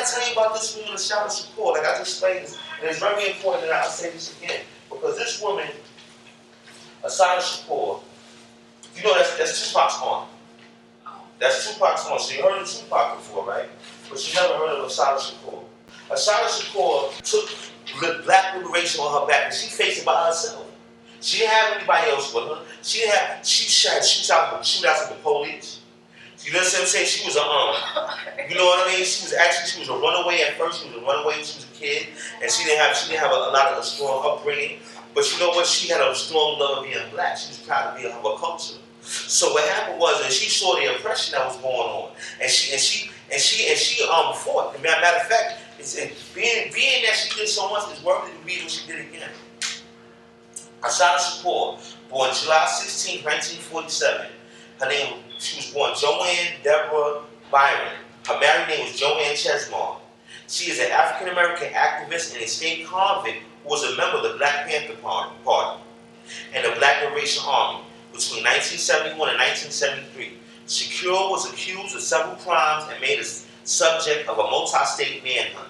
to tell you about this woman, ASSATA SHAKUR. Like I just explained this, and it's very important that I say this again, because this woman, ASSATA SHAKUR, you know that's Tupac's aunt. That's Tupac's aunt. So you heard of Tupac before, right? But you never heard of ASSATA SHAKUR. ASSATA SHAKUR took black liberation on her back, and she faced it by herself. She didn't have anybody else with her. She shot shootouts with the police. You know what I'm saying? She was a you know what I mean? She was a runaway at first. She was a runaway when she was a kid, and she didn't have a lot of a strong upbringing. But you know what? She had a strong love of being black. She was proud to be of her culture. So what happened was that she saw the oppression that was going on, and she fought. Matter of fact, being that she did so much, it's worth it to read what she did again. ASSATA SHAKUR, born July 16, 1947. She was born Joanne Deborah Byron. Her married name was Joanne Chesmar. She is an African-American activist and escaped convict who was a member of the Black Panther Party and the Black Liberation Army between 1971 and 1973. Shakur was accused of several crimes and made a subject of a multi-state manhunt.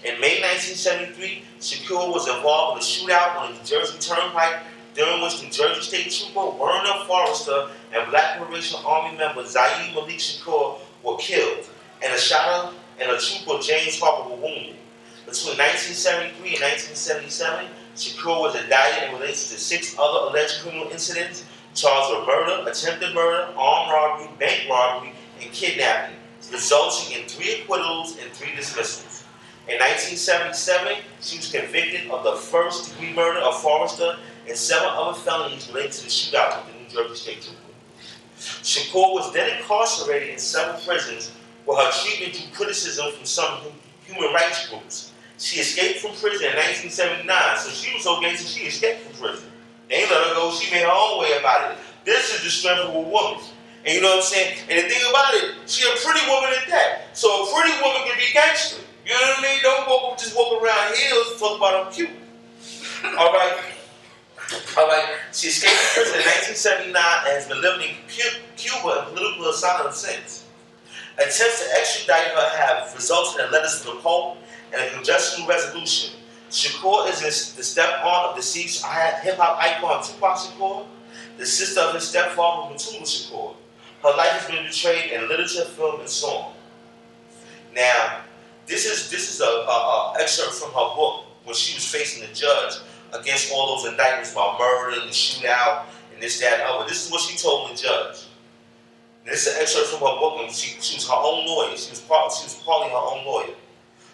In May 1973, Shakur was involved in a shootout on the New Jersey Turnpike, during which New Jersey State Trooper Werner Forrester and Black Liberation Army member Zaid Malik Shakur were killed, and ASSATA and a trooper James Harper were wounded. Between 1973 and 1977, Shakur was indicted in relation to 6 other alleged criminal incidents charged with murder, attempted murder, armed robbery, bank robbery, and kidnapping, resulting in 3 acquittals and 3 dismissals. In 1977, she was convicted of the first-degree murder of Forrester and 7 other felonies related to the shootout with the New Jersey State Trooper. Shakur was then incarcerated in several prisons where her treatment drew criticism from some human rights groups. She escaped from prison in 1979, so she was so gangster she escaped from prison. They ain't let her go, she made her own way about it. This is the strength of a woman. And you know what I'm saying? And the thing about it, she a pretty woman at that. So a pretty woman can be gangster. You know what I mean? Don't just walk around heels and talk about I'm cute. Alright? She escaped from prison in 1979 and has been living in Cuba in political asylum since. Attempts to extradite her have resulted in letters to the Pope and a congressional resolution. Shakur is the step-aunt of deceased hip-hop icon Tupac Shakur, the sister of his stepfather Mutulu Shakur. Her life has been portrayed in literature, film, and song. Now, this is a excerpt from her book when she was facing the judge against all those indictments about murder and the shootout and this, that, and other. This is what she told the judge. This is an excerpt from her book when she was her own lawyer. She was partly her own lawyer.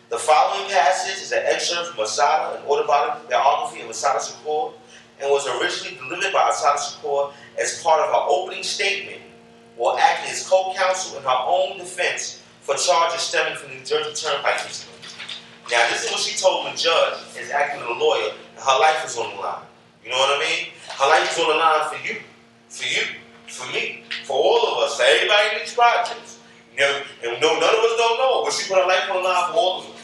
The following passage is an excerpt from ASSATA, an autobiography of ASSATA SHAKUR, and was originally delivered by ASSATA SHAKUR as part of her opening statement while acting as co-counsel in her own defense for charges stemming from the New Jersey Turnpike incident. Now, this is what she told the judge as acting as a lawyer, and her life was on the line. You know what I mean? Her life is on the line for you, for me, for all of us, for everybody in these projects. You know, and none of us don't know, but she put her life on the line for all of us.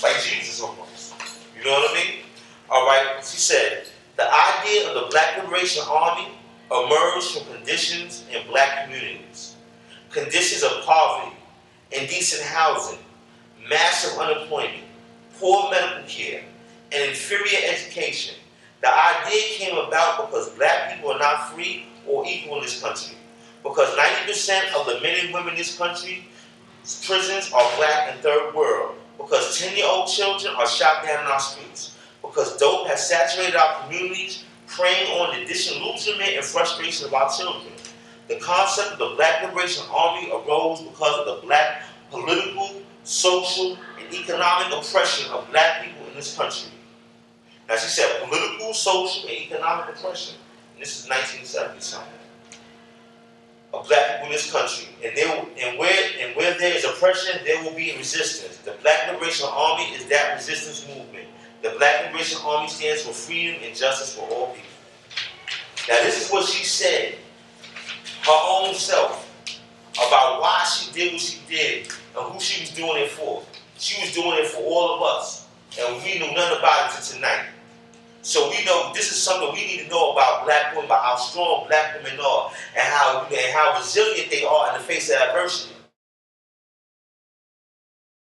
Like Jesus almost. You know what I mean? Alright, she said, the idea of the Black Liberation Army emerged from conditions in black communities. Conditions of poverty, indecent housing, massive unemployment, poor medical care, and inferior education. The idea came about because black people are not free or equal in this country. Because 90% of the men and women in this country's prisons are black and third world. Because 10-year-old children are shot down in our streets. Because dope has saturated our communities, preying on the disillusionment and frustration of our children. The concept of the Black Liberation Army arose because of the black political, social, and economic oppression of black people in this country. Now she said political, social, and economic oppression. And this is 1970 something. Of black people in this country. And where there is oppression, there will be resistance. The Black Liberation Army is that resistance movement. The Black Liberation Army stands for freedom and justice for all people. Now this is what she said, her own self, about why she did what she did and who she was doing it for. She was doing it for all of us. And we knew nothing about it until tonight. So we know this is something we need to know about black women, about how strong black women are, and how resilient they are in the face of adversity.